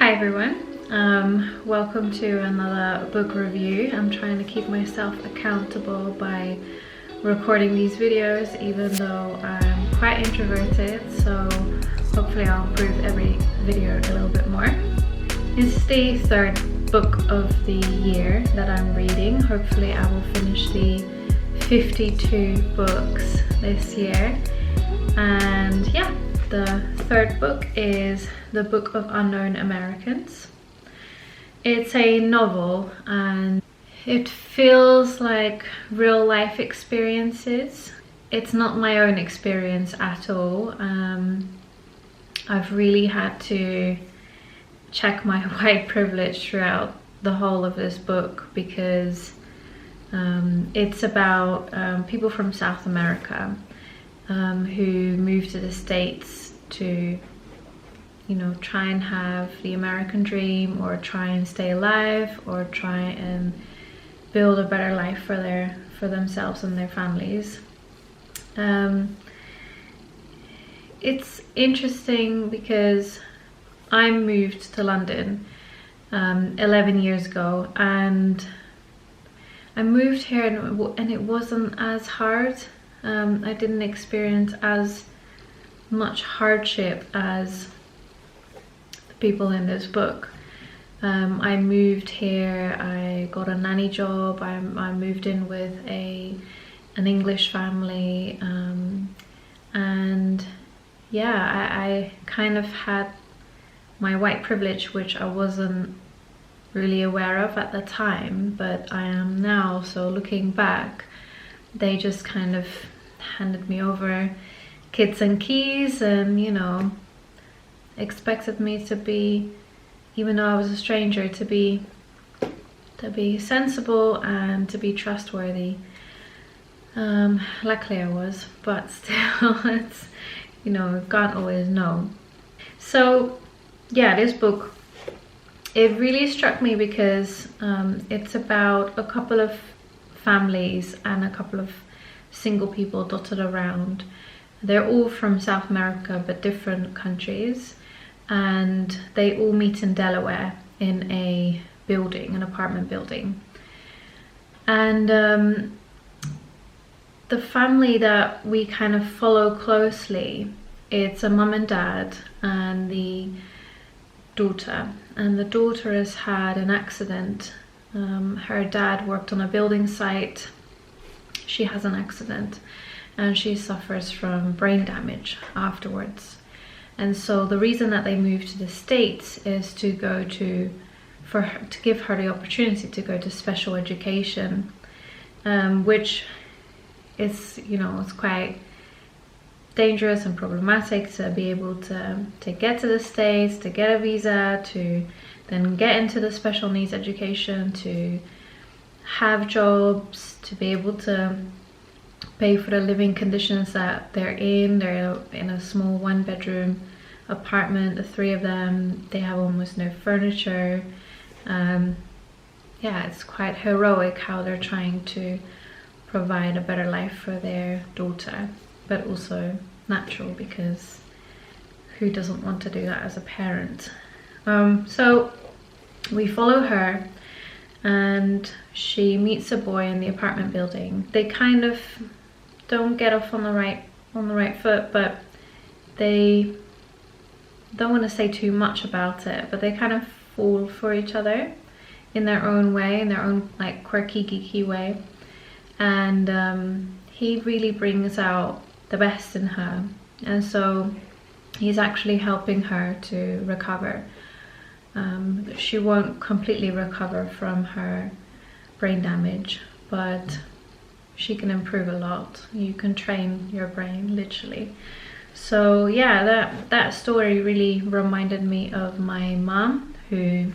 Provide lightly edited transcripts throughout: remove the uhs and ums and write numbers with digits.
Hi everyone, welcome to another book review. I'm trying to keep myself accountable by recording these videos even though I'm quite introverted, so hopefully I'll improve every video a little bit more. It's the third book of the year that I'm reading. Hopefully I will finish the 52 books this year, and yeah, the third book is The Book of Unknown Americans. It's a novel and it feels like real life experiences. It's not my own experience at all. I've really had to check my white privilege throughout the whole of this book because it's about people from South America who moved to the States to, you know, try and have the American dream, or try and stay alive, or try and build a better life for themselves and their families. It's interesting because I moved to London 11 years ago, and I moved here and it wasn't as hard. I didn't experience as much hardship as the people in this book. I moved here, I got a nanny job, I moved in with an English family, and yeah, I kind of had my white privilege, which I wasn't really aware of at the time, but I am now. So looking back, they just kind of handed me over kids and keys, and, you know, expected me to be, even though I was a stranger, to be sensible and to be trustworthy. Luckily I was, but still, it's, you know, you can't always know. So yeah, this book, it really struck me because it's about a couple of families and a couple of single people dotted around. They're all from South America but different countries, and they all meet in Delaware in a building, an apartment building. And the family that we kind of follow closely, it's a mum and dad and the daughter. And the daughter has had an accident. Her dad worked on a building site. She has an accident and she suffers from brain damage afterwards. And so the reason that they moved to the States is to go to give her the opportunity to go to special education, which is, you know, it's quite dangerous and problematic to be able to get to the States, to get a visa, to then get into the special needs education, to have jobs, to be able to pay for the living conditions that they're in. They're in a small 1-bedroom apartment, the three of them. They have almost no furniture. Yeah, it's quite heroic how they're trying to provide a better life for their daughter, but also natural, because who doesn't want to do that as a parent? So we follow her, and she meets a boy in the apartment building. They kind of don't get off on the right foot, but they don't want to say too much about it, but they kind of fall for each other in their own way, in their own like quirky, geeky way. And he really brings out the best in her, and so he's actually helping her to recover. She won't completely recover from her brain damage, but she can improve a lot. You can train your brain, literally. So yeah, that story really reminded me of my mum, who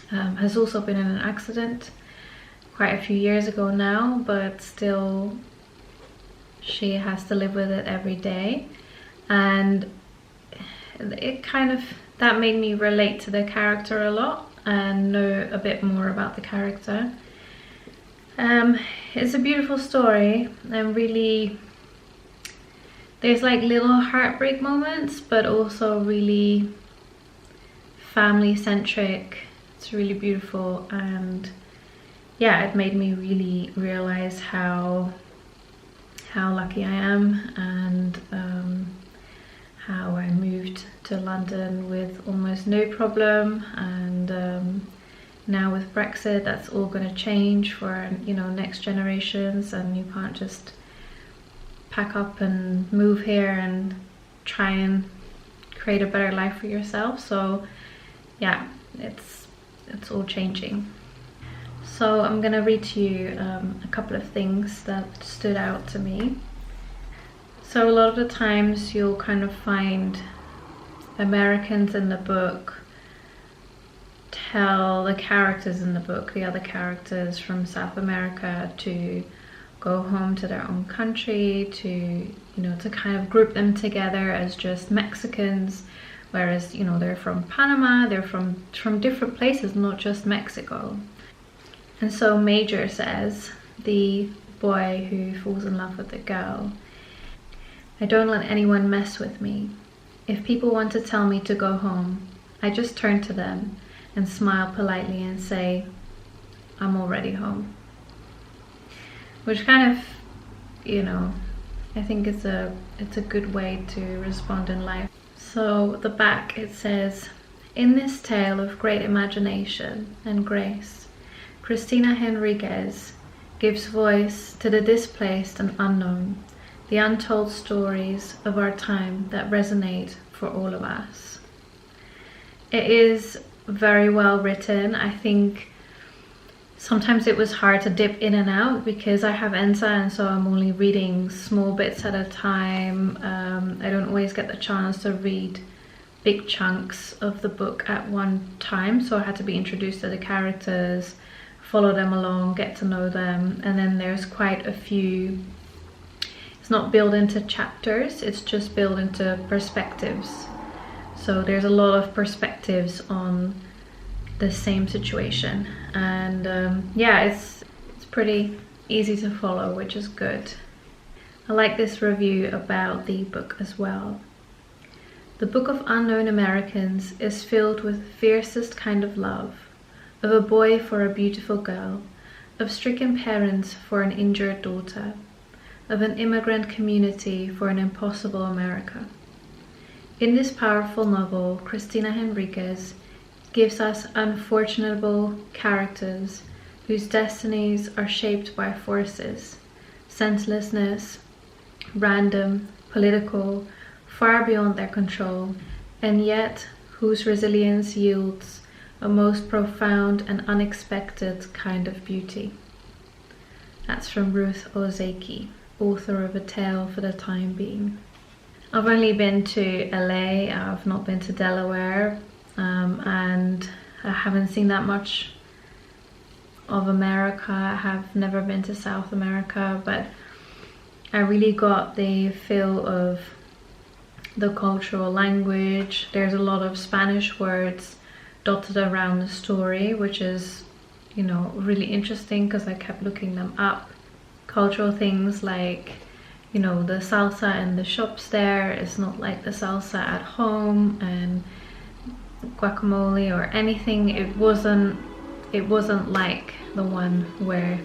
has also been in an accident quite a few years ago now, but still she has to live with it every day. And it kind of, that made me relate to the character a lot and know a bit more about the character. It's a beautiful story, and really there's like little heartbreak moments, but also really family centric. It's really beautiful, and yeah, it made me really realize how lucky I am, and how I moved to London with almost no problem, and now with Brexit, that's all going to change for, you know, next generations, and you can't just pack up and move here and try and create a better life for yourself. So yeah, it's all changing. So I'm gonna read to you a couple of things that stood out to me. So a lot of the times you'll kind of find Americans in the book tell the characters in the book, the other characters from South America, to go home to their own country, to, you know, to kind of group them together as just Mexicans, whereas, you know, they're from Panama, they're from different places, not just Mexico. And so Major says, the boy who falls in love with the girl, "I don't let anyone mess with me. If people want to tell me to go home, I just turn to them and smile politely and say, I'm already home." Which kind of, you know, I think it's a good way to respond in life. So at the back it says, "In this tale of great imagination and grace, Cristina Henríquez gives voice to the displaced and unknown, the untold stories of our time that resonate for all of us." It is very well written. I think sometimes it was hard to dip in and out because I have ENSA, and so I'm only reading small bits at a time. I don't always get the chance to read big chunks of the book at one time, so I had to be introduced to the characters, follow them along, get to know them, and then there's quite a few. It's not built into chapters, it's just built into perspectives. So there's a lot of perspectives on the same situation, and yeah, it's pretty easy to follow, which is good. I like this review about the book as well. "The Book of Unknown Americans is filled with fiercest kind of love, of a boy for a beautiful girl, of stricken parents for an injured daughter, of an immigrant community for an impossible America. In this powerful novel, Cristina Henríquez gives us unfortunable characters whose destinies are shaped by forces, senselessness, random, political, far beyond their control, and yet whose resilience yields a most profound and unexpected kind of beauty." That's from Ruth Ozeki, author of A Tale for the Time Being. I've only been to LA, I've not been to Delaware, and I haven't seen that much of America. I have never been to South America, but I really got the feel of the cultural language. There's a lot of Spanish words dotted around the story, which is, you know, really interesting because I kept looking them up. Cultural things like, you know, the salsa in the shops there is not like the salsa at home, and guacamole or anything, it wasn't like the one where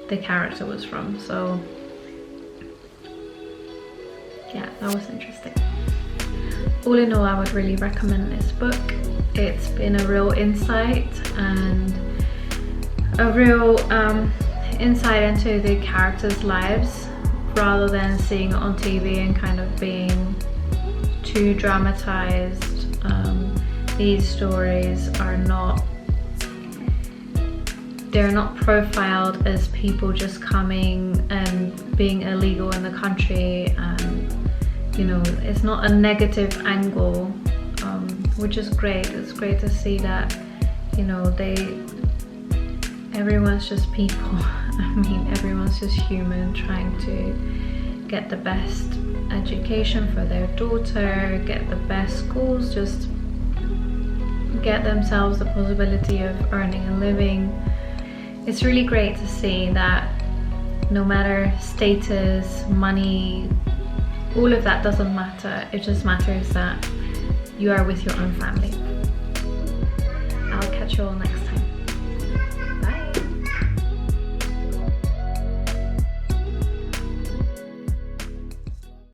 the character was from. So yeah, that was interesting. All in all, I would really recommend this book. It's been a real insight and a real insight into the characters' lives, rather than seeing it on TV and kind of being too dramatized. These stories are not, they're not profiled as people just coming and being illegal in the country, and you know, it's not a negative angle, which is great. It's great to see that, you know, everyone's just people. I mean, everyone's just human trying to get the best education for their daughter, get the best schools, just get themselves the possibility of earning a living. It's really great to see that no matter status, money, all of that doesn't matter. It just matters that you are with your own family.